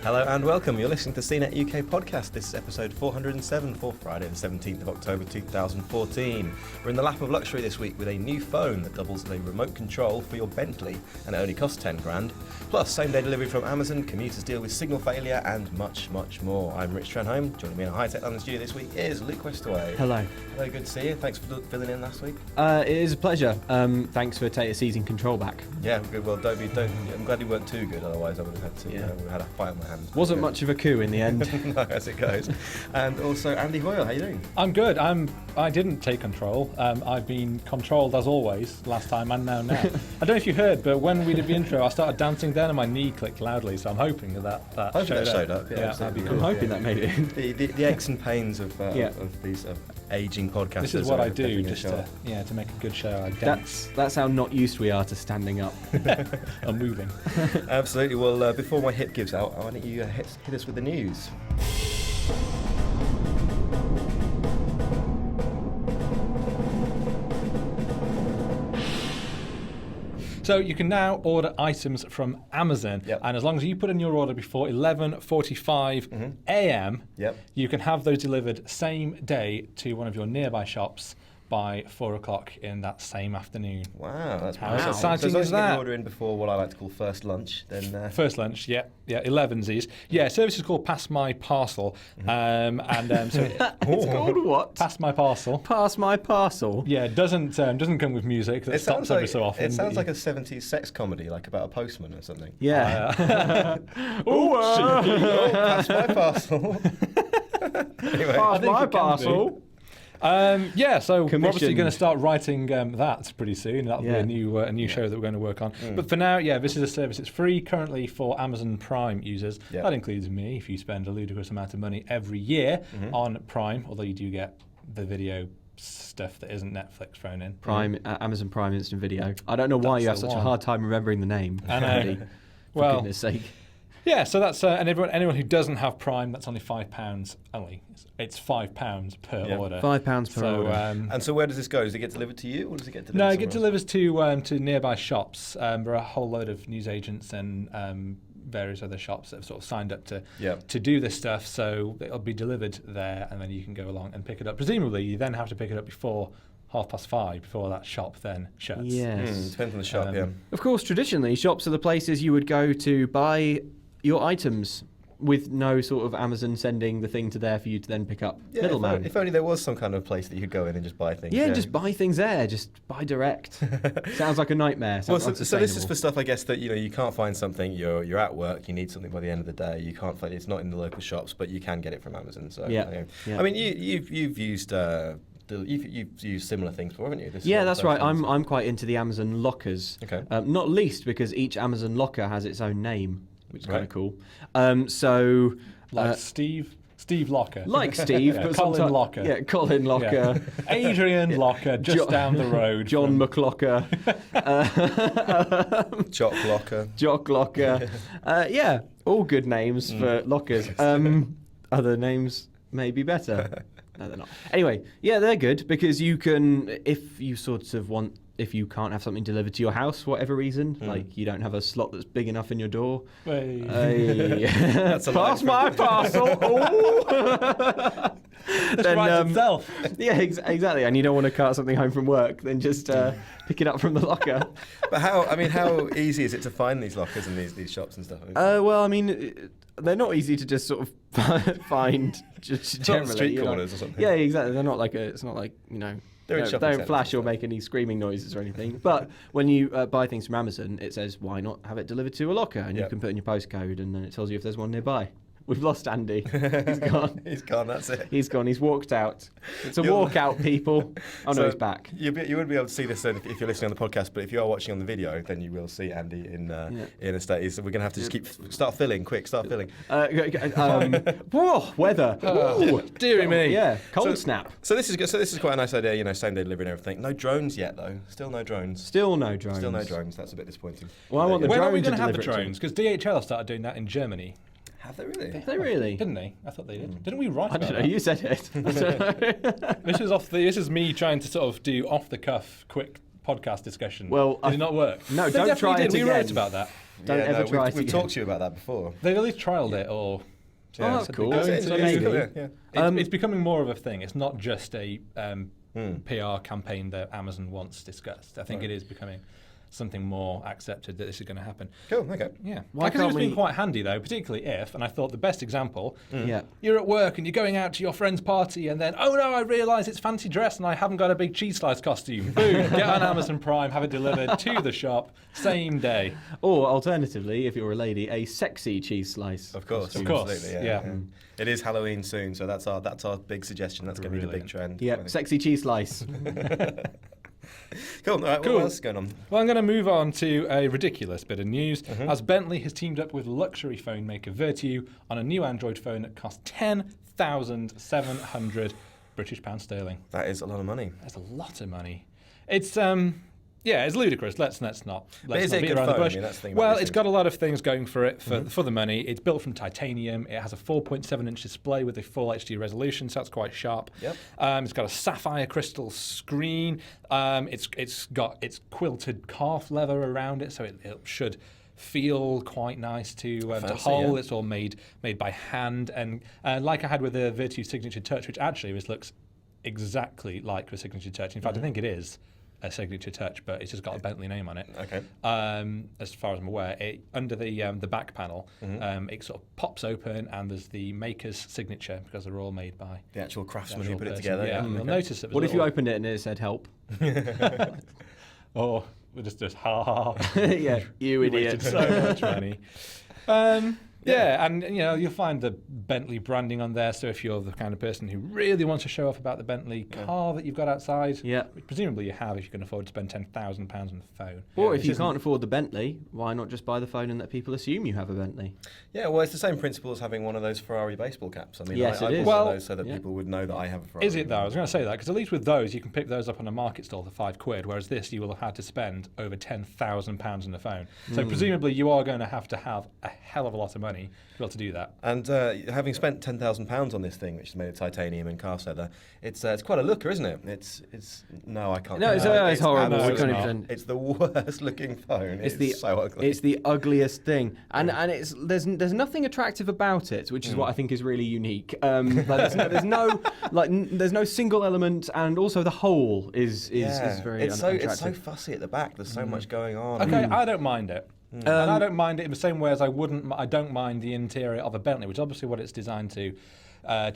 Hello and welcome. You're listening to CNET UK Podcast. This is episode 407 for Friday the 17th of October 2014. We're in the lap of luxury this week with a new phone that doubles as a remote control for your Bentley and it only costs 10 grand. Plus same day delivery from Amazon, Commuter's deal with signal failure and much, much more. I'm Rich Trenholm. Joining me in a high-tech London studio this week is Luke Westaway. Hello. Hello, good to see you. Thanks for filling in last week. It is a pleasure. Thanks for seizing control back. Yeah, good. Well, I'm glad you weren't too good, otherwise I would have had to. Yeah. We had a fight on my hands. Wasn't much of a coup in the end. No, as it goes. And also Andy Hoyle, how you doing? I'm good. I didn't take control. I've been controlled as always, last time and now. I don't know if you heard, but when we did the intro, I started dancing then and my knee clicked loudly, so I'm hoping that showed up. Yeah, that'd be I'm cool. hoping that made it. The aches and pains of these ageing podcasters. This is what I do just to make a good show. I dance. That's how not used we are to standing up. I'm moving. Absolutely. Well, before my hip gives out, why don't you hit us with the news? So you can now order items from Amazon, and as long as you put in your order before 11:45 a.m., you can have those delivered same day to one of your nearby shops by 4 o'clock in that same afternoon. Wow, that's how exciting. exciting so is that? If you order in before what I like to call first lunch, then first lunch, 11sies. Yeah, service is called Pass My Parcel, so it's called what? Pass My Parcel. Pass My Parcel. Yeah, it doesn't come with music. That stops every so often. It sounds like a 70s sex comedy, like about a postman or something. Yeah. Pass my parcel. Anyway, Pass my parcel. So we're Commissioned. obviously going to start writing that pretty soon. That'll be a new show that we're going to work on. But for now, this is a service. It's free currently for Amazon Prime users. That includes me if you spend a ludicrous amount of money every year on Prime, although you do get the video stuff that isn't Netflix thrown in. Prime, Amazon Prime Instant Video. I don't know why you have such a hard time remembering the name. I know. For goodness sake. Yeah, so that's and anyone who doesn't have Prime, that's only £5 only. It's £5 per order. £5 per order. And so where does this go? Does it get delivered to you, or does it get delivered? No, it gets delivered to nearby shops. There are a whole load of newsagents and various other shops that have sort of signed up to do this stuff. So it'll be delivered there, and then you can go along and pick it up. Presumably, you then have to pick it up before 5:30 before that shop then shuts. Yes. Depends on the shop. Of course, traditionally, shops are the places you would go to buy your items with no sort of Amazon sending the thing to there for you to then pick up. Middleman. If only there was some kind of place that you could go in and just buy things. Yeah, just buy things there. Just buy direct. Sounds like a nightmare. So this is for stuff, I guess, that you can't find something. You're at work. You need something by the end of the day. You can't find it's not in the local shops, but you can get it from Amazon. So I mean, you've used. You've used similar things before, haven't you? That's right. I'm quite into the Amazon lockers. Okay. Not least because each Amazon locker has its own name, which is kind of cool. Steve Locker. Like Steve. but Colin Locker. Yeah, Colin Locker. Adrian Locker, just down the road. John McLocker. Jock Locker. Jock Locker. All good names for lockers. Other names may be better. No, they're not. Anyway, they're good because you can, if you can't have something delivered to your house for whatever reason, like you don't have a slot that's big enough in your door. Pass my parcel. Then writes itself. Yeah, exactly. And you don't want to cart something home from work, then just pick it up from the locker. But how easy is it to find these lockers and these shops and stuff? They're not easy to just sort of find just generally. Street corners or something. Yeah, exactly. They're not like it's not like don't flash or make any screaming noises or anything. But when you buy things from Amazon, it says why not have it delivered to a locker, and you can put in your postcode, and then it tells you if there's one nearby. We've lost Andy. He's gone. He's gone, that's it. He's gone. He's walked out. It's a walkout, people. Oh, no, he's back. You wouldn't be able to see this if you're listening on the podcast, but if you are watching on the video, then you will see Andy in a state. So we're going to have to just start filling. Start filling. Weather. Deary me. Yeah, cold snap. So this is quite a nice idea, same day delivery and everything. No drones yet, though. Still no drones. Still no drones. Still no drones. That's a bit disappointing. Well, I want the When drone are we to going to have the deliver it drones? Because DHL started doing that in Germany. Have they really? Did they really? Didn't they? I thought they did. Didn't we write I about don't know. that? You said it. This is me trying to sort of do off the cuff, quick podcast discussion. Well, did it not work? No, they don't try definitely it did. We again. wrote about that. Don't ever try it We've again. talked to you about that before. They've at least trialled it, or that's cool. It's Maybe. cool, yeah. it's becoming more of a thing. It's not just a PR campaign that Amazon once discussed. I think it is becoming something more accepted that this is going to happen. Cool, okay. Yeah. Why I can see can't it's been we- quite handy though, particularly if, and I thought the best example, Yeah. you're at work and you're going out to your friend's party and then, oh no, I realise it's fancy dress and I haven't got a big cheese slice costume. Boom, get on Amazon Prime, have it delivered to the shop, same day. Or alternatively, if you're a lady, a sexy cheese slice. Of course, absolutely, yeah. It is Halloween soon, so that's our big suggestion. That's going to be the big trend. Yeah, sexy cheese slice. Cool. All right, Cool. what else is going on? Well, I'm going to move on to a ridiculous bit of news, as Bentley has teamed up with luxury phone maker Vertu on a new Android phone that costs 10,700 British pounds sterling. That is a lot of money. That's a lot of money. It's it's ludicrous. Let's not is beat it a good around the phone? I bush. mean, that's the thing about Well, these it's things. got a lot of things going for it for the money. It's built from titanium. It has a 4.7-inch display with a full HD resolution, so that's quite sharp. Yep. It's got a sapphire crystal screen. It's got its quilted calf leather around it, so it should feel quite nice to hold. Yeah. It's all made by hand, and like I had with the Virtu Signature Touch, which actually looks exactly like the Signature Touch. In fact, I think it is a Signature Touch, but it's just got a Bentley name on it. Okay. As far as I'm aware, under the back panel, it sort of pops open, and there's the maker's signature because they're all made by The actual craftsman the who actual put it person. together. Yeah, you'll notice it. Was What a if you little- opened it and it said help? Oh, we're just ha ha ha. Yeah, you idiot. Wasted so much money. Yeah, and you'll find the Bentley branding on there. So if you're the kind of person who really wants to show off about the Bentley car that you've got outside, which presumably you have if you can afford to spend £10,000 on the phone. Or if you can't afford the Bentley, why not just buy the phone and let people assume you have a Bentley? Yeah, well, it's the same principle as having one of those Ferrari baseball caps. I mean, Yes, I it is. bought one Well, of those so that people would know that I have a Ferrari. Is it though? I was going to say that because at least with those you can pick those up on a market stall for £5, whereas this you will have had to spend over £10,000 on the phone. So presumably you are going to have a hell of a lot of money to be able to do that. And having spent £10,000 on this thing, which is made of titanium and calf leather, it's quite a looker, isn't it? It's no, I can't. No, it's horrible. No, We it's can't not. even- It's the worst looking phone. It's so ugly. It's the ugliest thing, and there's nothing attractive about it, which is what I think is really unique. There's no single element, and also the whole is very it's unattractive. so fussy at the back. There's so much going on. Okay, I don't mind it. And I don't mind it in the same way as I don't mind the interior of a Bentley, which is obviously what it's designed to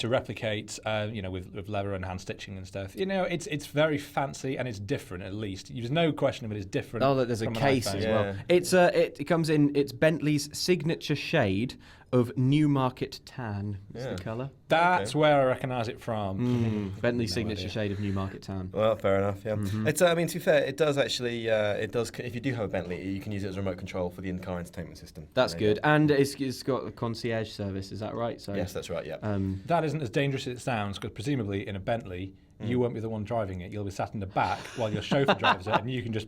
replicate, with leather and hand stitching and stuff. It's very fancy and it's different. At least there's no question of it is different. Oh, there's a from an case iPhone. as well. It's it comes in. It's Bentley's signature shade of Newmarket tan. Is the colour. That's where I recognise it from. Bentley's signature shade of Newmarket tan. Well, fair enough. Yeah, it's. I mean, to be fair, it does actually. It does. If you do have a Bentley, you can use it as a remote control for the in-car entertainment system. That's There you good, and it's got a concierge service. Is that right? So Yes, that's right. Yeah. That isn't as dangerous as it sounds, because presumably in a Bentley, you won't be the one driving it. You'll be sat in the back while your chauffeur drives it, and you can just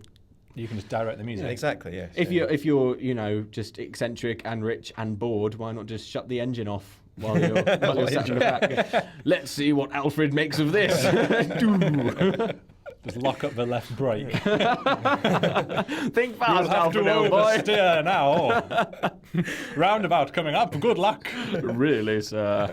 direct the music. Exactly. Yes. If you're just eccentric and rich and bored, why not just shut the engine off while you're sat in the back? Let's see what Alfred makes of this. Just lock up the left brake. Think fast, You'll have to Alfred, old boy. oversteer now. Roundabout coming up. Good luck. Really, sir.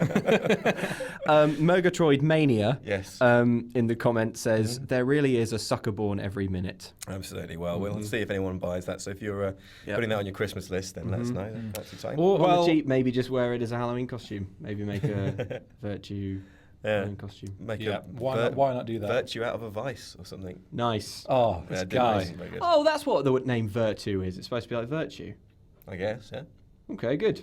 Murgatroyd Mania Yes. in the comments says, there really is a sucker born every minute. Absolutely. Well, we'll see if anyone buys that. So if you're putting that on your Christmas list, then let us know. That's exciting. Or on Well- the cheap, maybe just wear it as a Halloween costume. Maybe make a Virtue Halloween costume. Make Yeah, a why not do that? Virtue out of a vice or something. Nice. Oh, this Yeah, guy. isn't very good. Oh, that's what the name Virtue is. It's supposed to be like Virtue. I guess. Yeah. Okay, good.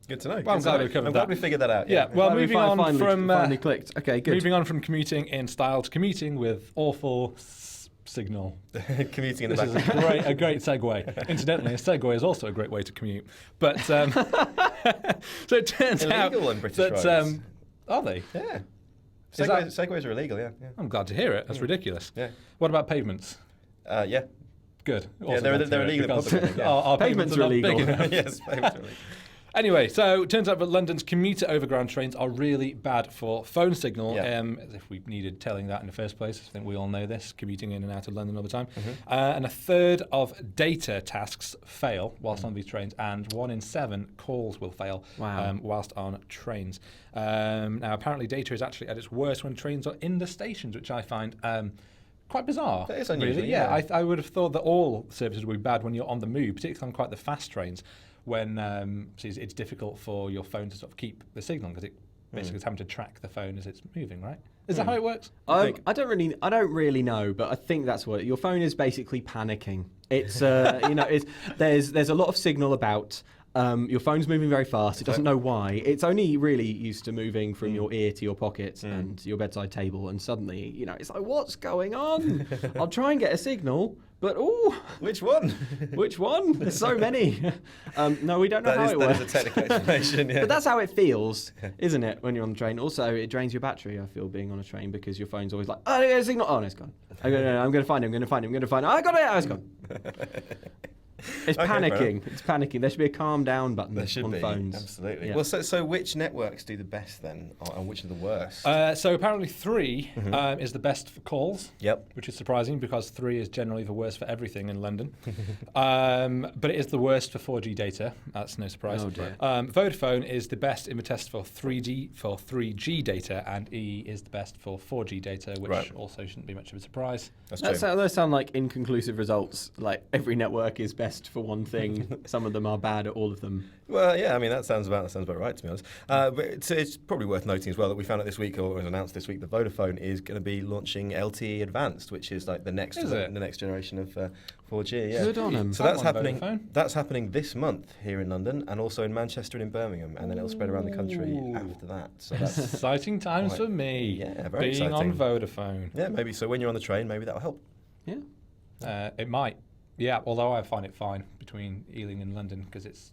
Good to know. Well, I'm glad we covered I'm glad that. we figured that out. Yeah, well, Glad we moving on from finally clicked. Okay, good. moving on from commuting in style to commuting with awful signal. Commuting in the This is background. a great segue. Incidentally, a segue is also a great way to commute. But so it turns out Illegal on British that roads. are they? Yeah. Is that- Segways are illegal, yeah. I'm glad to hear it. That's ridiculous. Yeah. What about pavements? Yeah. Good. Yeah, Also they're glad to hear it illegal in because public, yeah. our Pavements pavements are are not big illegal. enough. Yes, pavements are illegal. Anyway, so it turns out that London's commuter overground trains are really bad for phone signal. Yeah. As if we needed telling that in the first place. I think we all know this, commuting in and out of London all the time. Mm-hmm. And a third of data tasks fail whilst on these trains, and 1 in 7 calls will fail whilst on trains. Now, apparently data is actually at its worst when trains are in the stations, which I find quite bizarre. That is unusual, really. yeah. I would have thought that all services would be bad when you're on the move, particularly on quite the fast trains, when it's difficult for your phone to sort of keep the signal because it basically is having to track the phone as it's moving, right? Is that how it works? I don't really know, but I think that's what your phone is basically panicking. It's there's a lot of signal about. Your phone's moving very fast. It doesn't know why. It's only really used to moving from your ear to your pocket and your bedside table, and suddenly, it's like, what's going on? I'll try and get a signal, but Which one? which one? There's so many. No, we don't know how it That works. is a technical explanation, yeah. But that's how it feels, isn't it, when you're on the train? Also, it drains your battery, I feel, being on a train, because your phone's always like, oh, I got a signal. Oh, no, it's gone. I'm going to find him. Oh, I got it. Oh, it's gone. It's Okay, panicking. It's panicking. There should be a calm down button There should on be, phones. absolutely. Yeah. Well, so which networks do the best then, and which are the worst? So apparently 3 is the best for calls. Yep. Which is surprising because 3 is generally the worst for everything in London. But it is the worst for 4G data. That's no surprise. Oh, dear. Vodafone is the best in the test for 3G data, and E is the best for 4G data, which also shouldn't be much of a surprise. That's true. Those sound like inconclusive results. Like every network is best for one thing. Some of them are bad at all of them. Well, yeah, I mean, that sounds about right, to be honest. But it's probably worth noting as well that we found out this week, or was announced this week, that Vodafone is going to be launching LTE Advanced, which is like the next generation of 4G. Yeah. Good on them. So that's I'm on happening. Vodafone. That's happening this month here in London, and also in Manchester and in Birmingham, and then it'll spread around the country Ooh. after that. So that's Exciting times Quite- for me. yeah, very being on exciting. Vodafone. yeah, maybe. So when you're on the train, maybe that'll help. Yeah. It might. Yeah, although I find it fine between Ealing and London because it's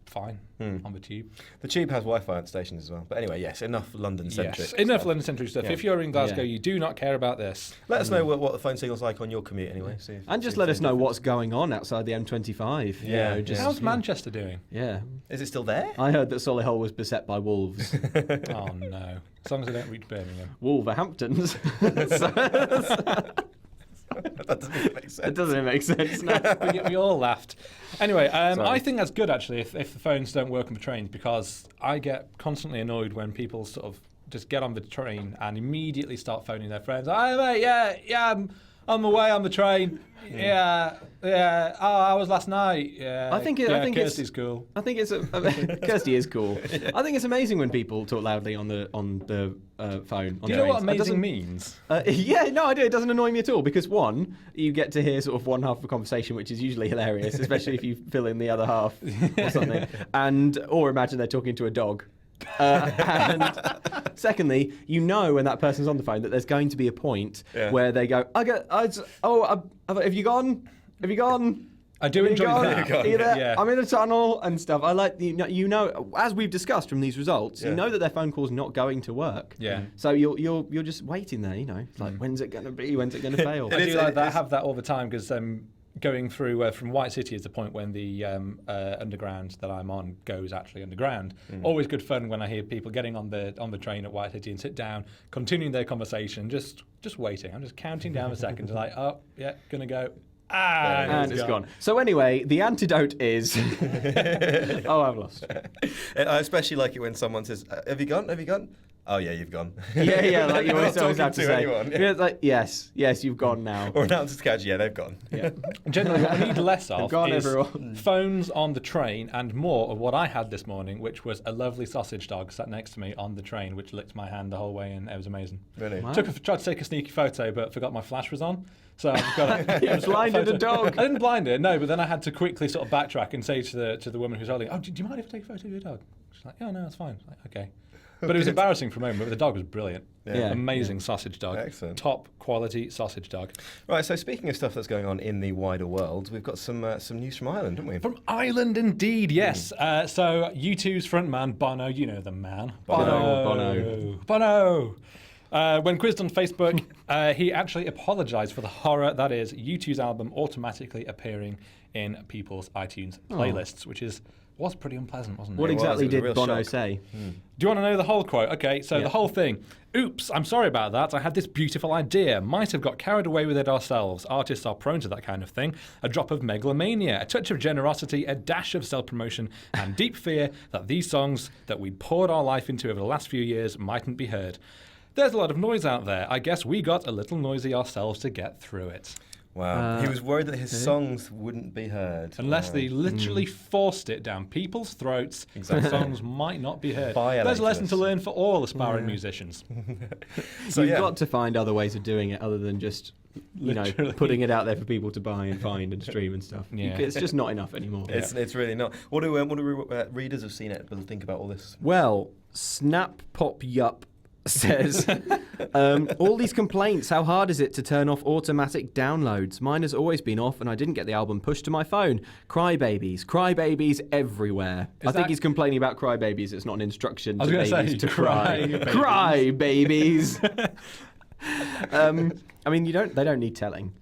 fine on the tube. The Tube has Wi-Fi at stations as well. But anyway, yes, enough London-centric. Yes, enough stuff. London-centric stuff. Yeah. If you're in Glasgow, Yeah. you do not care about this. Let us know what the phone signal's like on your commute anyway. See if- And just see if let there's us know any what's going on outside the M25. You Yeah, know, just, How's Manchester doing? Yeah. difference. Is it still there? I heard that Solihull was beset by wolves. Oh no! As long as I don't reach Birmingham. Wolverhamptons. That doesn't even make sense. It doesn't make sense. No. we all laughed. Anyway, Sorry. I think that's good actually if the phones don't work on the trains, because I get constantly annoyed when people sort of just get on the train and immediately start phoning their friends. Hi mate, yeah, I'm on the way on the train. Yeah. Oh, I was last night. Yeah. I think Kirsty's cool. I think it's Kirsty is cool. I think it's amazing when people talk loudly on the phone. Do you know what amazing means? Yeah, no, I do. It doesn't annoy me at all, because one, you get to hear sort of one half of a conversation, which is usually hilarious, especially if you fill in the other half or something. Or imagine they're talking to a dog. And secondly, you know when that person's on the phone that there's going to be a point where they go, have you gone? Have you gone? I do enjoy that. Are you there? Yeah. I'm in a tunnel and stuff. I like you know, as we've discussed from these results, you know that their phone call's not going to work. Yeah. So you're just waiting there. You know, it's like when's it going to be? When's it going to fail? I do like that. I have that all the time because going through from White City is the point when the underground that I'm on goes actually underground. Always good fun when I hear people getting on the train at White City and sit down, continuing their conversation, just waiting. I'm just counting down the seconds, like, oh yeah, gonna go. And it's gone. So anyway, the antidote is. Oh, I've lost. I especially like it when someone says, "Have you gone? Have you gone?" oh yeah, you've gone. Yeah, like you always have to say. Anyone, yeah. Like, yes, you've gone now. Or announcers catch, yeah, they've gone. Yeah. Generally, what we need less of Gone, is everyone. phones on the train, and more of what I had this morning, which was a lovely sausage dog sat next to me on the train, which licked my hand the whole way, and it was amazing. Really? Wow. Tried to take a sneaky photo, but forgot my flash was on. So I've got You blinded a dog. I didn't blind it, no, but then I had to quickly sort of backtrack and say to the woman who's holding it, do you mind if I take a photo of your dog? She's like, oh, no, it's fine. Like, okay. But it was embarrassing for a moment, but the dog was brilliant. Yeah. Amazing sausage dog. Excellent. Top quality sausage dog. Right, so speaking of stuff that's going on in the wider world, we've got some news from Ireland, haven't we? From Ireland, indeed, yes. So U2's frontman, Bono, you know the man. Bono. When quizzed on Facebook, he actually apologised for the horror that is U2's album automatically appearing in people's iTunes playlists, which was pretty unpleasant, wasn't it? What exactly It was a did real Bono shock. say? Do you want to know the whole quote? Okay, so the whole thing. Oops, I'm sorry about that. I had this beautiful idea. Might have got carried away with it ourselves. Artists are prone to that kind of thing. A drop of megalomania, a touch of generosity, a dash of self-promotion, and deep fear that these songs that we poured our life into over the last few years mightn't be heard. There's a lot of noise out there. I guess we got a little noisy ourselves to get through it. Wow. He was worried that his songs wouldn't be heard. Unless they literally forced it down people's throats, Exactly. songs might not be heard. Violated There's a lesson us. to learn for all aspiring musicians. So, You've yeah. got to find other ways of doing it other than just, Literally. putting it out there for people to buy and find and stream and stuff. Yeah. It's just not enough anymore. It's really not. What do readers of CNET think about all this? Well, Snap Pop Yup says, all these complaints, how hard is it to turn off automatic downloads? Mine has always been off and I didn't get the album pushed to my phone. Crybabies everywhere. I think he's complaining about crybabies. It's not an instruction to babies to cry. Crybabies. I mean, they don't need telling.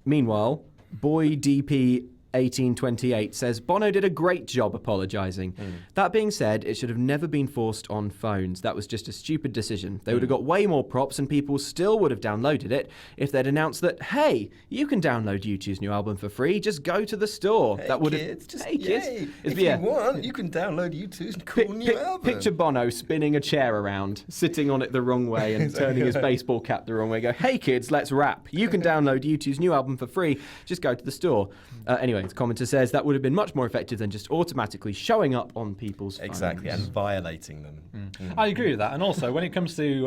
Meanwhile, Boy DP 1828 says Bono did a great job apologising. That being said, it should have never been forced on phones. That was just a stupid decision. They would have got way more props and people still would have downloaded it if they'd announced that, hey, you can download U2's new album for free, just go to the store. Hey, that would kids, have hey, kids, if you want, you can download U2's cool new album. Picture Bono spinning a chair around, sitting on it the wrong way and turning his baseball cap the wrong way. Go, hey kids, let's rap. You can download U2's new album for free. Just go to the store. Anyway, the commenter says that would have been much more effective than just automatically showing up on people's phones. Exactly, and violating them. I agree with that. And also, when it comes to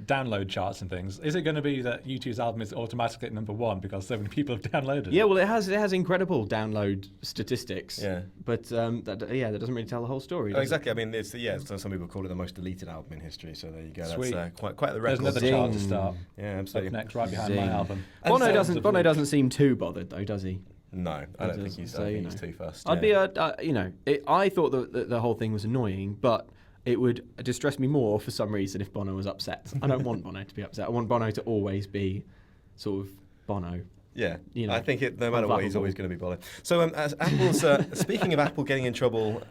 download charts and things, is it going to be that U2's album is automatically at number one because so many people have downloaded it? Yeah, well, it has incredible download statistics. Yeah. But that doesn't really tell the whole story. Oh, exactly. I mean, so some people call it the most deleted album in history. So there you go. Sweet. That's quite the There's record. another chart to start. Yeah, Up absolutely. next, right behind my album. Bono doesn't seem too bothered though, does he? No, I don't think he's too fussed. I'd be I thought that the whole thing was annoying, but it would distress me more for some reason if Bono was upset. I don't want Bono to be upset. I want Bono to always be sort of Bono. Yeah, You know, I think no matter what, he's always going to be bothered. So, as Apple's speaking of Apple getting in trouble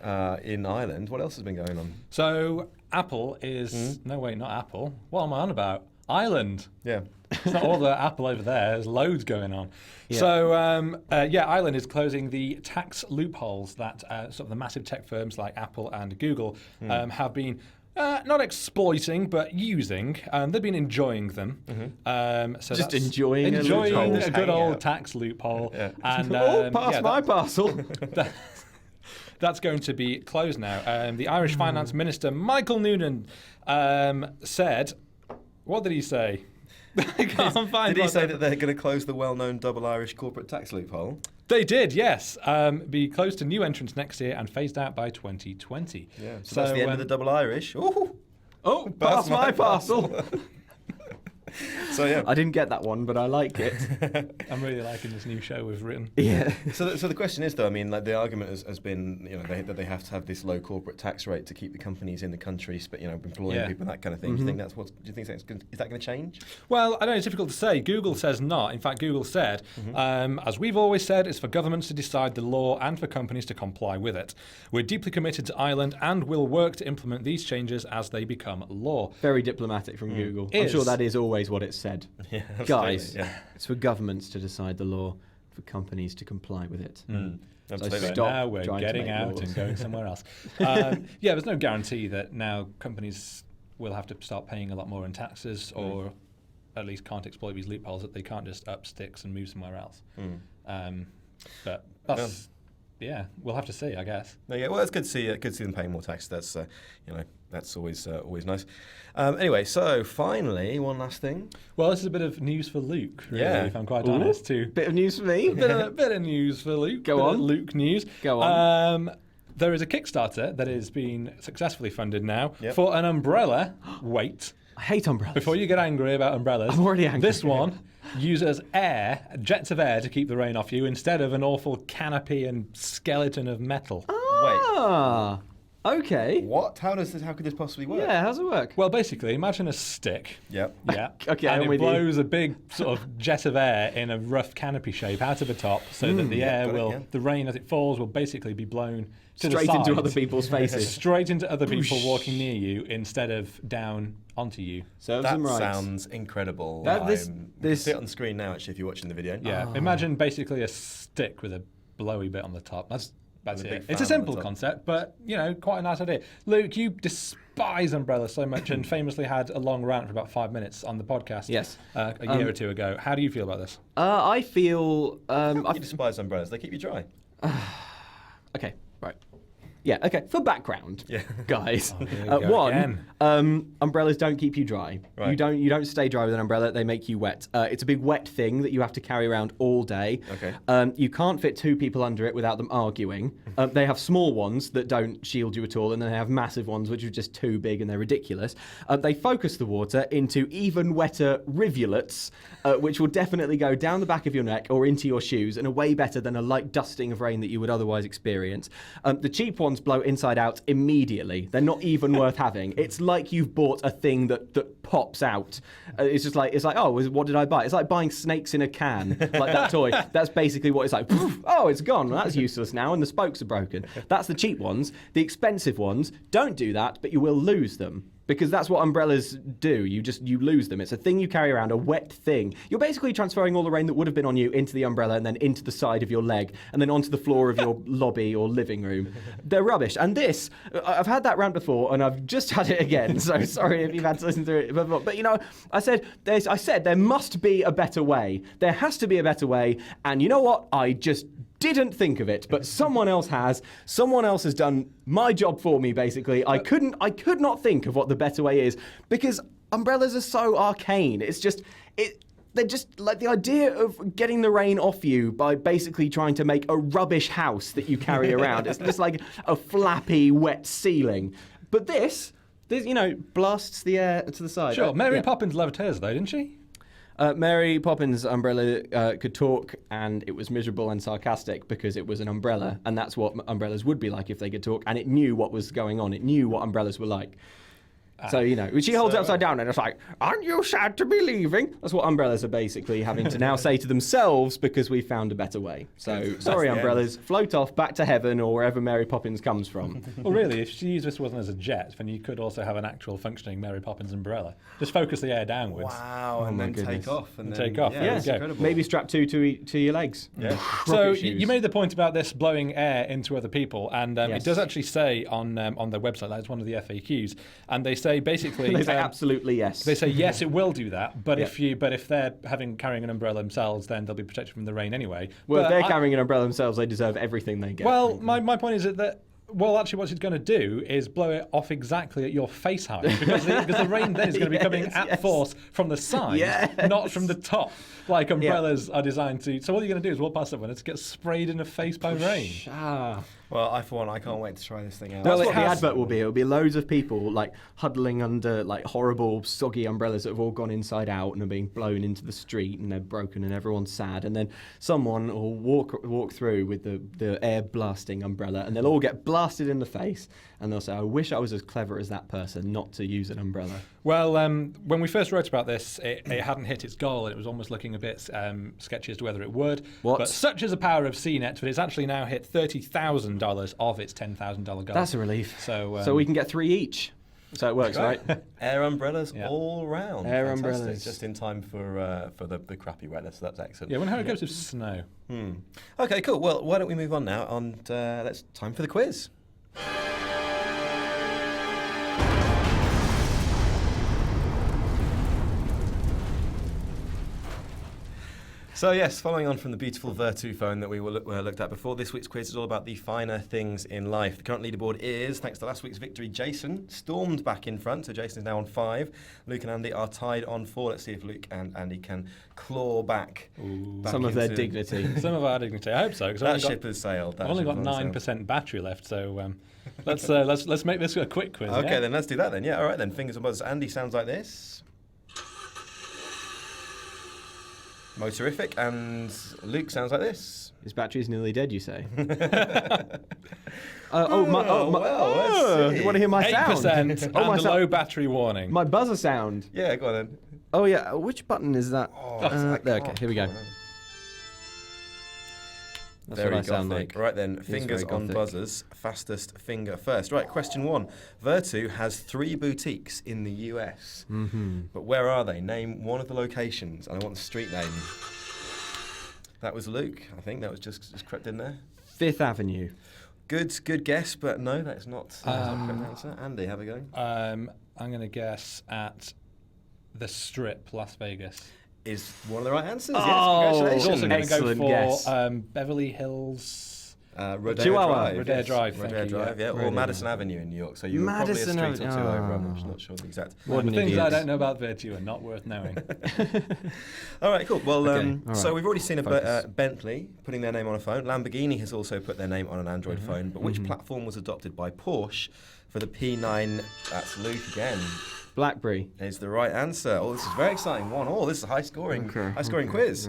in Ireland, what else has been going on? So Apple is no wait, not Apple. What am I on about? Ireland. Yeah. It's not all the Apple over there. There's loads going on. Yeah. So, Ireland is closing the tax loopholes that sort of the massive tech firms like Apple and Google have been not exploiting, but using. They've been enjoying them. So Just that's enjoying a loophole. a good Hanging old out. tax loophole. Yeah. And Pass my parcel. That's going to be closed now. The Irish Finance Minister, Michael Noonan, said, what did he say? I can't find Did he what say the- that they're going to close the well-known double Irish corporate tax loophole? They did, yes. Be closed to new entrants next year and phased out by 2020. Yeah. So that's the end of the double Irish. Ooh. Oh, pass my parcel. So yeah. I didn't get that one, but I like it. I'm really liking this new show we've written. Yeah. So the question is, though, I mean, like the argument has been, that they have to have this low corporate tax rate to keep the companies in the country, employing Yeah. people and that kind of thing. Do you think is that going to change? Well, I know it's difficult to say. Google says not. In fact, Google said, as we've always said, it's for governments to decide the law and for companies to comply with it. We're deeply committed to Ireland and will work to implement these changes as they become law. Very diplomatic from Google. I'm sure that is always what it's said. Yeah, Guys, yeah. it's for governments to decide the law, for companies to comply with it. Absolutely. So Stop now we're trying to getting make out laws. and going somewhere else. There's no guarantee that now companies will have to start paying a lot more in taxes, or at least can't exploit these loopholes that they can't just up sticks and move somewhere else. But that's we'll have to see, I guess. No, yeah, well, it's good to see them paying more tax. That's that's always nice. Anyway, so finally, one last thing. Well, this is a bit of news for Luke, really, if I'm quite honest, too. Bit of news for me. bit of news for Luke. Go on. Luke news. Go on. There is a Kickstarter that is being successfully funded now for an umbrella. Wait. I hate umbrellas. Before you get angry about umbrellas, I'm already angry. This one uses jets of air to keep the rain off you instead of an awful canopy and skeleton of metal. Ah, okay. What? How could this possibly work? Yeah, how's it work? Well, basically, imagine a stick. Yep. Yeah. Okay, and I'm it with you. blows a big sort of jet of air in a rough canopy shape out of the top, so that the air the rain as it falls will basically be blown to Straight the into sides, other people's faces. straight into other people walking near you instead of down onto you. Serves That them right. sounds incredible. This see it on the screen now, actually, if you're watching the video. Yeah. Imagine basically a stick with a blowy bit on the top. That's With a big it. fan It's a on simple the top. concept, but quite a nice idea. Luke, you despise umbrellas so much and famously had a long rant for about 5 minutes on the podcast. Yes. A year or two ago. How do you feel about this? I feel. You despise umbrellas. They keep you dry. Okay, right. Yeah, okay. For background, guys. here we go again. Umbrellas don't keep you dry. Right. You don't stay dry with an umbrella. They make you wet. It's a big wet thing that you have to carry around all day. Okay. You can't fit 2 people under it without them arguing. They have small ones that don't shield you at all, and then they have massive ones which are just too big and they're ridiculous. They focus the water into even wetter rivulets, which will definitely go down the back of your neck or into your shoes, and are way better than a light dusting of rain that you would otherwise experience. The cheap ones blow inside out immediately. They're not even worth having. It's like you've bought a thing that pops out. It's like, oh, what did I buy? It's like buying snakes in a can, like that toy. That's basically what it's like. Oh, it's gone. Well, that's useless now, and the spokes are broken. That's the cheap ones. The expensive ones, don't do that, but you will lose them. Because that's what umbrellas do. You lose them. It's a thing you carry around, a wet thing. You're basically transferring all the rain that would have been on you into the umbrella and then into the side of your leg and then onto the floor of your lobby or living room. They're rubbish. And this, I've had that rant before and I've just had it again. So sorry if you've had to listen to it before. But I said there must be a better way. There has to be a better way. And you know what? I just didn't think of it, but someone else has. Someone else has done my job for me, basically. I could not think of what the better way is, because umbrellas are so arcane. They're just like the idea of getting the rain off you by basically trying to make a rubbish house that you carry around. It's just like a flappy, wet ceiling. But this blasts the air to the side. Sure. Mary Poppins loved hers, though, didn't she? Mary Poppins' umbrella could talk, and it was miserable and sarcastic because it was an umbrella, and that's what umbrellas would be like if they could talk, and it knew what was going on. It knew what umbrellas were like. So, she holds it upside down and it's like, aren't you sad to be leaving? That's what umbrellas are basically having to now say to themselves because we found a better way. So, sorry, umbrellas, float off back to heaven or wherever Mary Poppins comes from. Well, really, if she used this wasn't as a jet, then you could also have an actual functioning Mary Poppins umbrella. Just focus the air downwards. Wow, and then take off. Take off. Yeah, There you go. go. Maybe strap 2 to your legs. Yeah. So shoes. you made the point about this blowing air into other people, and Yes. it does actually say on their website, that's one of the FAQs, and they say basically They say absolutely yes. They say yes, it will do that, but Yeah. if they're carrying an umbrella themselves, then they'll be protected from the rain anyway. Well, But if they're carrying an umbrella themselves, they deserve everything they get. Well, my point is that actually what it's going to do is blow it off exactly at your face height, because the rain then is going to be coming at force from the side, not from the top, like umbrellas are designed to. So all you're going to do is walk past someone and get sprayed in the face by rain. Well, I can't wait to try this thing out. That's what the advert will be. It'll be loads of people like huddling under like horrible soggy umbrellas that have all gone inside out and are being blown into the street and they're broken and everyone's sad. And then someone will walk through with the air blasting umbrella and they'll all get blasted in the face and they'll say, I wish I was as clever as that person not to use an umbrella. Well, when we first wrote about this, it hadn't hit its goal and it was almost looking a bit sketchy as to whether it would. What? But such is the power of CNET that it's actually now hit $30,000 of its $10,000 goal. That's a relief. So we can get 3 each. So it works, right? Air umbrellas all round. Air Fantastic. umbrellas. Just in time for the crappy wetness. That's excellent. Yeah, I wonder how it goes with snow. Okay, cool. Well, why don't we move on now? And let's time for the quiz. So yes, following on from the beautiful Vertu phone that we looked at before, this week's quiz is all about the finer things in life. The current leaderboard is, thanks to last week's victory, Jason stormed back in front, so Jason is now on 5. Luke and Andy are tied on 4. Let's see if Luke and Andy can claw back some of their dignity. Some of our dignity. I hope so. That ship has sailed. I've only got 9% battery left, so let's make this a quick quiz. Okay, then let's do that then. Yeah, all right then. Fingers and buzzers. Andy sounds like this. Motorific, and Luke sounds like this. His battery's nearly dead, you say? Let's see. You want to hear my 8% sound? and my a low battery warning. My buzzer sound. Yeah, go on then. Oh yeah, which button is that? There, okay, here we go. That's Very what I sound gothic. like. Right then, fingers very on gothic. buzzers. Fastest finger first. Right, question 1. Vertu has 3 boutiques in the US. But where are they? Name one of the locations, and I want the street name. That was Luke. I think that was just crept in there. 5th Avenue. Good guess, but no, that's not the correct answer. Andy, have a go. I'm going to guess at the Strip, Las Vegas. Is one of the right answers. Oh, yes, I'm congratulations. also going to go Excellent for guess. Beverly Hills. Rodeo Chihuahua. Drive. Rodeo Drive, Rodeo thank you, Drive, yeah. Or Rodeo Madison Drive. Avenue in New York. So you were Madison probably a street or two Avenue. over. I'm not sure the exact. What The an things idiot. I don't know about Vertu are not worth knowing. All right, cool. Well, Okay, all so right. we've already seen Focus. Bentley putting their name on a phone. Lamborghini has also put their name on an Android phone. But which platform was adopted by Porsche for the P9? That's Luke again. BlackBerry. Is the right answer. Oh, this is very exciting. 1-1. This is a high-scoring quiz.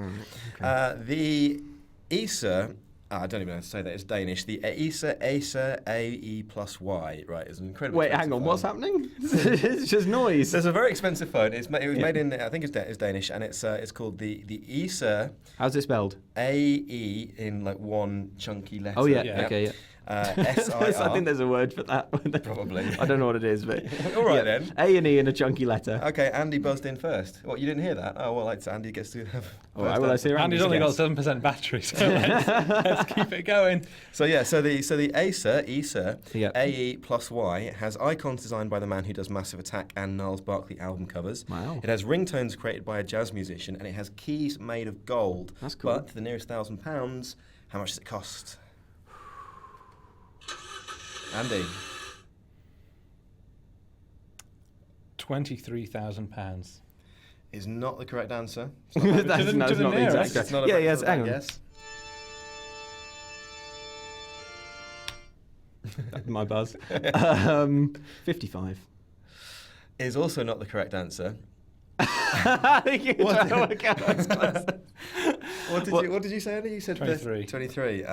The ESA. I don't even know how to say that. It's Danish. The ESA AE plus Y. Right, it's an incredible. Wait, hang on. What's happening? It's just noise. There's a very expensive phone. It was made in, I think it's Danish, and it's called the ESA How's it spelled? AE in like one chunky letter. Oh yeah. Yeah. Okay. Yeah. SIR. I think there's a word for that. Probably. I don't know what it is, but All right then. A and E in a chunky letter. Okay, Andy buzzed in first. What, you didn't hear that? Oh, well, Andy gets to have All right. Well, let's hear Andy's only got 7% battery, so let's keep it going. So yeah, so the ESA Yep. AE plus Y has icons designed by the man who does Massive Attack and Gnarls Barkley album covers. Wow. It has ringtones created by a jazz musician, and it has keys made of gold. That's cool. But to the nearest £1,000, how much does it cost? Andy. £23,000. Is not the correct answer. That's to the not the nearest. exact. It's not a Yeah. bad- Yes. not a Hang bad on. guess. My buzz. 55. Is also not the correct answer. I think you What? try to work out what's closer. What did you say, Andy? You said 23. 23.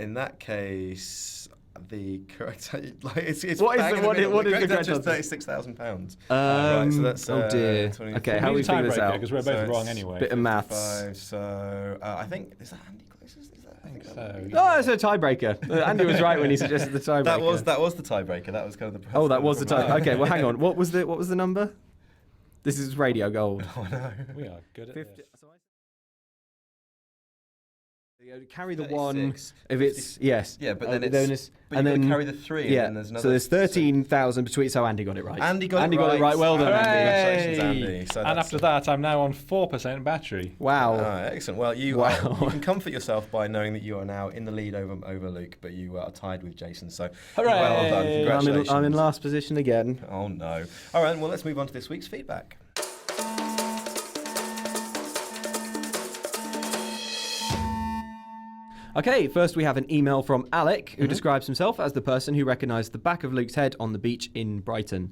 In that case, the correct it's What is bang the- in what is the correct correct answer? Is answer? £36,000. Um, Right, so that's oh dear. 24. Okay, how We we need a figure this tiebreaker, out? because we're So both it's wrong anyway. Bit of maths. 5, so I think is that Andy closest? Is that? I think So, Oh, it's a tiebreaker. Andy was right when he suggested the tiebreaker. that was the tiebreaker. That was kind of the. Oh, that was the tiebreaker. Okay, well, hang on. What was the number? This is radio gold. Oh no. we are good at this. Carry the 1 36. if it's yes. Yeah, but then it's But and you've got then to carry the 3. yeah. And then there's another. So there's 13,000 between. So Andy got it right. Andy got it right. Well done, Andy. Congratulations, Andy. So And that's- after that, I'm now on 4% battery. Wow. Excellent. Well, you can comfort yourself by knowing that you are now in the lead over Luke, but you are tied with Jason. So Hooray! well done. Congratulations. I'm in last position again. Oh no. All right. Well, let's move on to this week's feedback. Okay, first we have an email from Alec, who describes himself as the person who recognised the back of Luke's head on the beach in Brighton.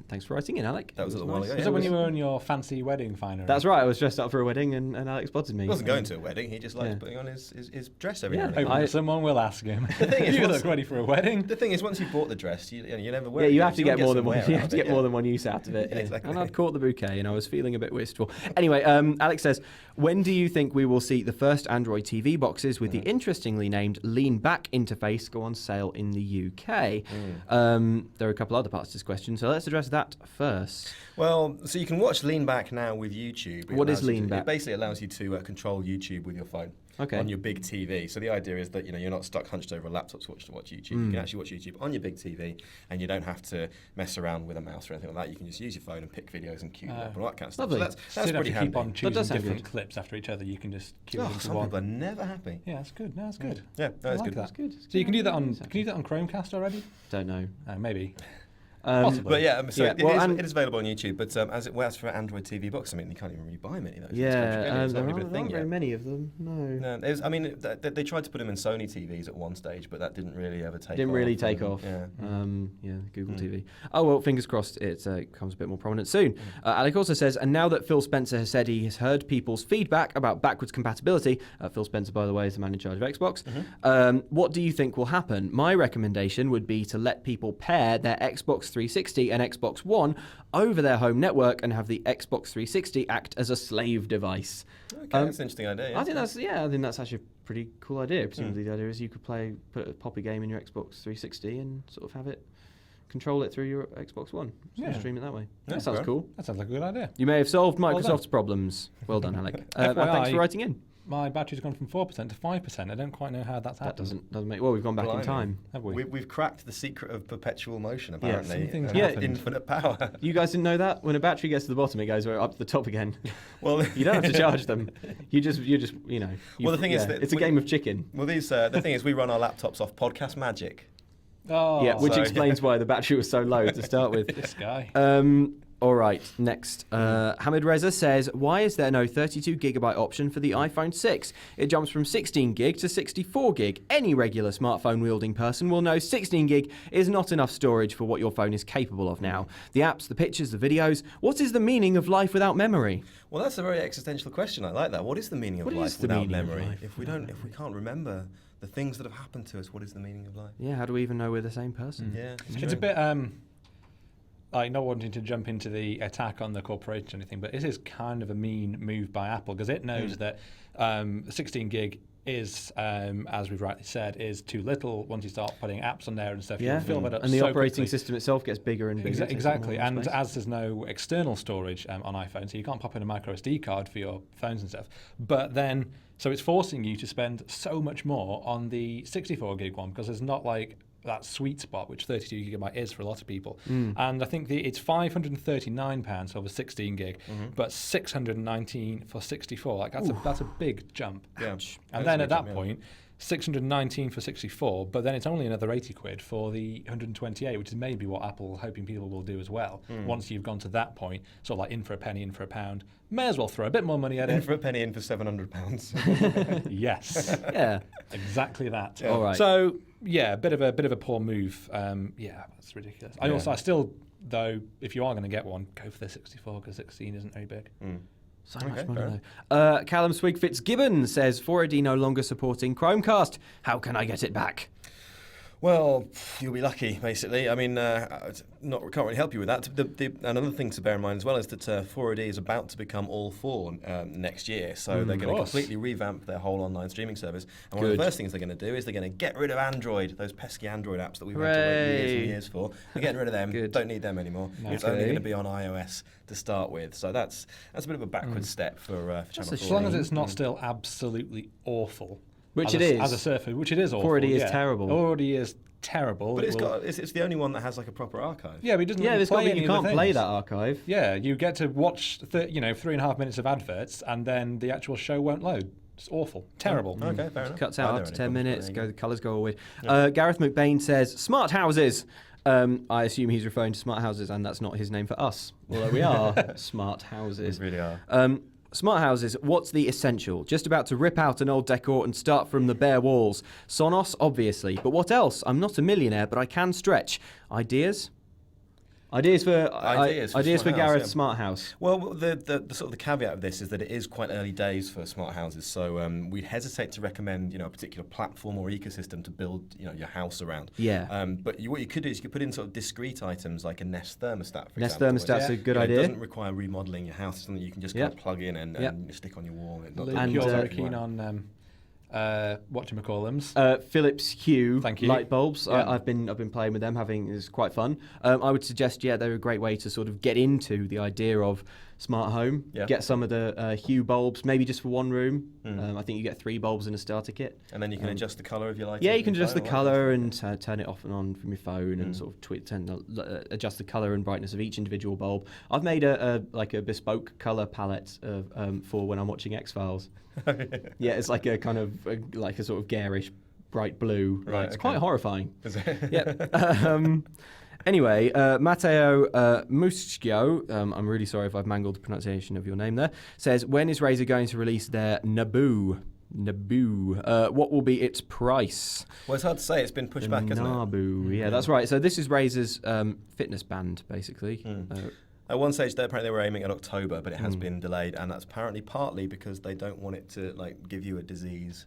Thanks for writing in, Alec. That was a little while nice. ago. Is Yeah, it when you were in your fancy wedding finery? That's right, I was dressed up for a wedding and Alex spotted me. He wasn't going to a wedding. He just likes Yeah. putting on his dress every Yeah. now and again. Hoping someone will ask him. The thing is, you once- look ready for a wedding. The thing is, once you bought the dress, you never wear Yeah, it. you have to get more than one. one. You have to get more than one use out of it. Yeah, yeah. exactly. And I'd caught the bouquet, and I was feeling a bit wistful. Anyway, Alex says, when do you think we will see the first Android TV boxes with the interestingly named Lean Back interface go on sale in the UK? There are a couple other parts to this question, so let's address that first. Well, so you can watch Lean Back now with YouTube. What is Lean Back? It basically allows you to control YouTube with your phone. on your big TV. So the idea is that you're not stuck hunched over a laptop to watch YouTube. You can actually watch YouTube on your big TV, and you don't have to mess around with a mouse or anything like that. You can just use your phone and pick videos and queue them up and all that kind of stuff. Lovely. So that's pretty handy. Keep on choosing different clips after each other. You can just queue them into some one. people are never happy. Yeah, that's good. No, that's good. Yeah, that's like good. That. That's good. So you can do that on Chromecast already? Don't know. Maybe. Possibly. But it is available on YouTube. But as for Android TV box, I mean, you can't even really buy many of those. Yeah, there aren't very many of them. No. They tried to put them in Sony TVs at one stage, but that didn't really ever take off. Didn't really take off. Yeah. Google TV. Oh, well, fingers crossed it becomes a bit more prominent soon. Alec also says, and now that Phil Spencer has said he has heard people's feedback about backwards compatibility, Phil Spencer, by the way, is the man in charge of Xbox, what do you think will happen? My recommendation would be to let people pair their Xbox 360 and Xbox One over their home network and have the Xbox 360 act as a slave device. Okay, that's an interesting idea. Yeah. I think that's actually a pretty cool idea. Presumably the idea is you could put a poppy game in your Xbox 360 and sort of have it control it through your Xbox One. Stream it that way. Yeah, that sounds cool. That sounds like a good idea. You may have solved Microsoft's problems. Well done, Alec. And thanks for writing in. My battery's gone from 4% to 5%. I don't quite know how that's happened. That doesn't make... Well, we've gone back in time. Have we? We've cracked the secret of perpetual motion, apparently. Infinite power. You guys didn't know that? When a battery gets to the bottom, it goes up to the top again. Well, you don't have to charge them. You just well, the thing is that it's a game of chicken. Well, the thing is we run our laptops off Podcast Magic. Oh, yeah, which explains why the battery was so low to start with. This guy. All right, next. Hamid Reza says, why is there no 32GB option for the iPhone 6? It jumps from 16GB to 64GB. Any regular smartphone-wielding person will know 16GB is not enough storage for what your phone is capable of now. The apps, the pictures, the videos. What is the meaning of life without memory? Well, that's a very existential question. I like that. What is the meaning of life without memory? If we can't remember the things that have happened to us, what is the meaning of life? Yeah, how do we even know we're the same person? Yeah, it's a bit... like not wanting to jump into the attack on the corporation or anything, but it is kind of a mean move by Apple because it knows that 16GB is, as we've rightly said, is too little once you start putting apps on there and stuff. Yeah, you fill that up and the so operating quickly. system itself gets bigger and bigger. Exactly, and as there's no external storage on iPhone, so you can't pop in a micro SD card for your phones and stuff. But then, so it's forcing you to spend so much more on the 64GB one because there's not like that sweet spot, which 32GB is for a lot of people. And I think it's £539 for 16GB, but £619 for 64. Like that's a big jump. Yeah. And then at that point, £619 for 64, but then it's only another £80 for the 128, which is maybe what Apple hoping people will do as well. Once you've gone to that point, sort of like in for a penny, in for a pound, may as well throw a bit more money at it. In for a penny, in for £700. Yes. Yeah. Exactly that. Yeah. All right. So yeah, a bit of a poor move. Yeah, that's ridiculous. I still though, if you are going to get one, go for the 64 because 16 isn't very big. So much money though. Callum Swig Fitzgibbon says 4AD no longer supporting Chromecast. How can I get it back? Well, you'll be lucky, basically. I mean, can't really help you with that. Another thing to bear in mind as well is that 4AD is about to become all 4 next year, so they're going to completely revamp their whole online streaming service. And one of the first things they're going to do is they're going to get rid of Android, those pesky Android apps that we've had to wait years and years for. They're getting rid of them. Don't need them anymore. It's only going to be on iOS to start with. So that's a bit of a backward step for Channel 4. As long as it's not still absolutely awful. Which it is. As a surfer, which it is awful. 4AD is terrible. Already is terrible. But it's the only one that has like a proper archive. Yeah, but it doesn't you can't play that archive. Yeah, you get to watch 3.5 minutes of adverts and then the actual show won't load. It's awful. Terrible. Okay, fair enough. Cuts out after 10 minutes, the colours go away. Gareth McBain says, smart houses. I assume he's referring to smart houses, and that's not his name for us. Although we are smart houses. We really are. Smart houses, what's the essential? Just about to rip out an old decor and start from the bare walls. Sonos, obviously. But what else? I'm not a millionaire, but I can stretch. Ideas? Ideas for Gareth's smart house. Well, the sort of the caveat of this is that it is quite early days for smart houses, so we'd hesitate to recommend a particular platform or ecosystem to build your house around. Yeah. But what you could do is you could put in sort of discrete items like a Nest thermostat. For Nest example, thermostat's a good idea. It doesn't require remodeling your house; it's something you can just kind of plug in and stick on your wall. And you're very keen on whatchamacallums. Philips Hue light bulbs. Yeah. I've been playing with them. It's quite fun. I would suggest they're a great way to sort of get into the idea of smart home. Get some of the Hue bulbs, maybe just for one room. I think you get 3 bulbs in a starter kit. And then you can adjust the colour of your light. Yeah, you can adjust the colour and turn it off and on from your phone and sort of adjust the colour and brightness of each individual bulb. I've made a bespoke colour palette for when I'm watching X-Files. Yeah, it's like a kind of like a sort of garish bright blue. Right, it's quite horrifying. Is it? Yeah. Anyway, Matteo Muschio, I'm really sorry if I've mangled the pronunciation of your name there, says, when is Razer going to release their Naboo? What will be its price? Well, it's hard to say. It's been pushed back, hasn't it? Naboo, yeah, that's right. So this is Razer's fitness band, basically. At one stage, apparently they were aiming at October, but it has been delayed, and that's apparently partly because they don't want it to give you a disease.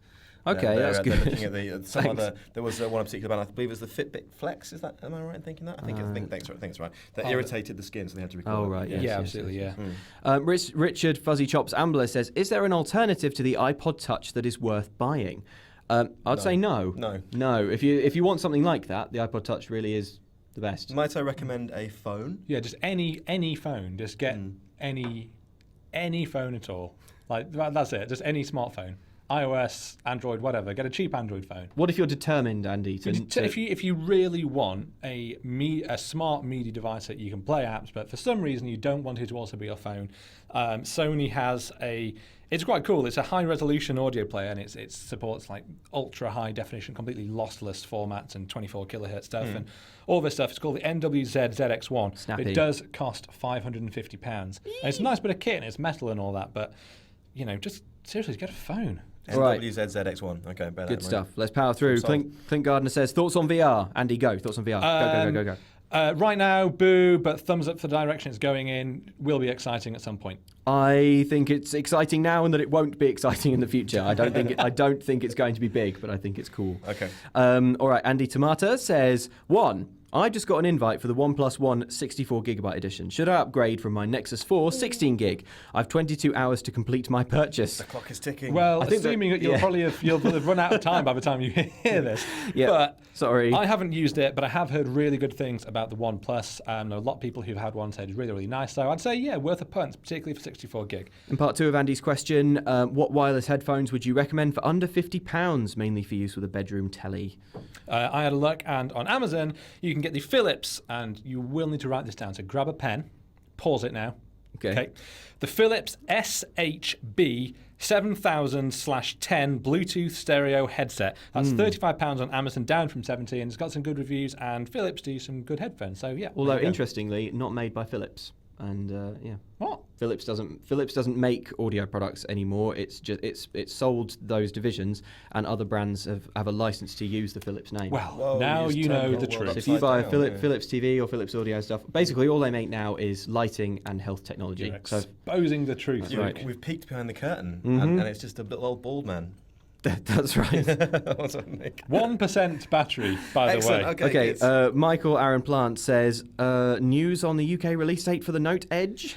Okay, that's good. They're looking at some other. There was one particular band, I believe it was the Fitbit Flex. Is that? Am I right in thinking that? I think it's right. That irritated the skin, so they had to recall. Oh right, yes, yeah, absolutely, yes. yeah. Richard Fuzzy Chops Ambler says, "Is there an alternative to the iPod Touch that is worth buying?" I'd say no. No. If you want something like that, the iPod Touch really is the best. Might I recommend a phone? Yeah, just any phone. Just get any phone at all. Like that's it. Just any smartphone. iOS, Android, whatever. Get a cheap Android phone. What if you're determined, Andy? If you really want a smart media device that you can play apps, but for some reason you don't want it to also be your phone, Sony has it's quite cool. It's a high resolution audio player, and it supports like ultra high definition, completely lossless formats and 24 kilohertz stuff and all this stuff. It's called the NWZ ZX1. Snappy. It does cost £550. And it's a nice bit of kit and it's metal and all that, but just seriously get a phone. Right. NWZ ZX1. Okay, better. Good stuff. Let's power through. Clint Gardner says, thoughts on VR? Andy, go. Thoughts on VR. Go. Right now, boo, but thumbs up for the direction it's going in. Will be exciting at some point. I think it's exciting now, and that it won't be exciting in the future. I don't think it's going to be big, but I think it's cool. Okay. All right. Andy Tomata says, 1. I just got an invite for the OnePlus One 64GB edition. Should I upgrade from my Nexus 4 16GB? I've 22 hours to complete my purchase. The clock is ticking. Well, assuming that you'll probably have run out of time by the time you hear this. Yeah. But sorry, I haven't used it, but I have heard really good things about the OnePlus. A lot of people who've had one said it's really, really nice. So I'd say, yeah, worth a punt, particularly for 64GB. In part 2 of Andy's question, what wireless headphones would you recommend for under £50, mainly for use with a bedroom telly? I had a look, and on Amazon, you can get the Philips, and you will need to write this down. So grab a pen, pause it now. Okay. The Philips SHB 7000/10 Bluetooth stereo headset. That's £35 on Amazon, down from 70, and it's got some good reviews, and Philips do some good headphones. So yeah. Although interestingly, not made by Philips. And what? Philips doesn't make audio products anymore. It's sold those divisions, and other brands have a license to use the Philips name. Well, now you know the truth. So if you buy a Philips TV or Philips audio stuff, basically all they make now is lighting and health technology. You're exposing the truth. That's right. We've peeked behind the curtain, and it's just a little old bald man. That's right. 1% battery, by the way. Okay. Michael Aaron Plant says, news on the UK release date for the Note Edge?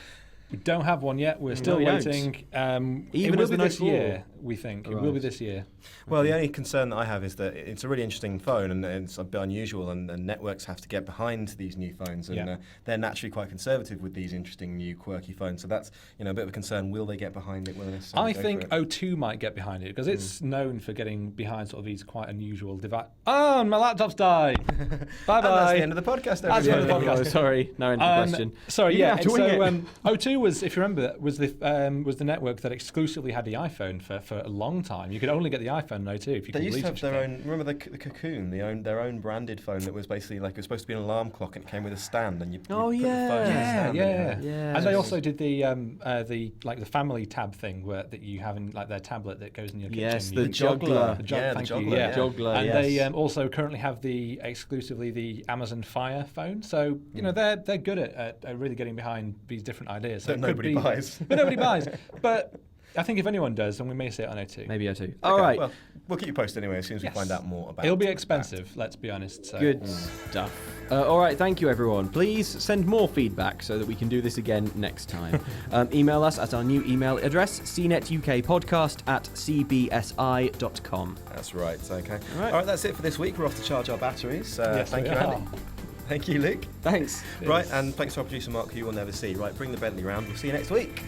We don't have one yet. We're still waiting. It will be this year, we think. Right. It will be this year. Well, the only concern that I have is that it's a really interesting phone, and it's a bit unusual, and networks have to get behind these new phones, and they're naturally quite conservative with these interesting new quirky phones. So that's a bit of a concern. Will they get behind it? Will they necessarily I think O2 might get behind it, because it's known for getting behind sort of these quite unusual devices. Oh, my laptop's died. Bye-bye. That's the end of the podcast, everybody. That's the end of the podcast. Sorry, no end of the question. Sorry, O2 was, if you remember, was the network that exclusively had the iPhone for a long time. You could only get the iPhone on O2 if you could. They used to have their own. Remember the Cocoon, their own branded phone that was basically like, it was supposed to be an alarm clock, and it came with a stand, and you put the phone in the stand. Yeah. And they also did the family tab thing that you have in like their tablet that goes in your kitchen. Yes, the juggler. The juggler. And yes. they also currently have exclusively the Amazon Fire phone. So they're good at really getting behind these different ideas. So nobody buys. But nobody buys. But I think if anyone does, then we may see it on O2. Maybe O2. Okay, all right. Well, we'll keep you posted anyway as soon as we find out more about it. It'll be expensive, let's be honest. So. Good stuff. All right, thank you, everyone. Please send more feedback so that we can do this again next time. Email us at our new email address, cnetukpodcast@cbsi.com. That's right. Okay. All right, that's it for this week. We're off to charge our batteries. Yes, thank you, Andy. Thank you, Luke. Thanks. Right, and thanks to our producer Mark, who you will never see. Right, bring the Bentley round. We'll see you next week.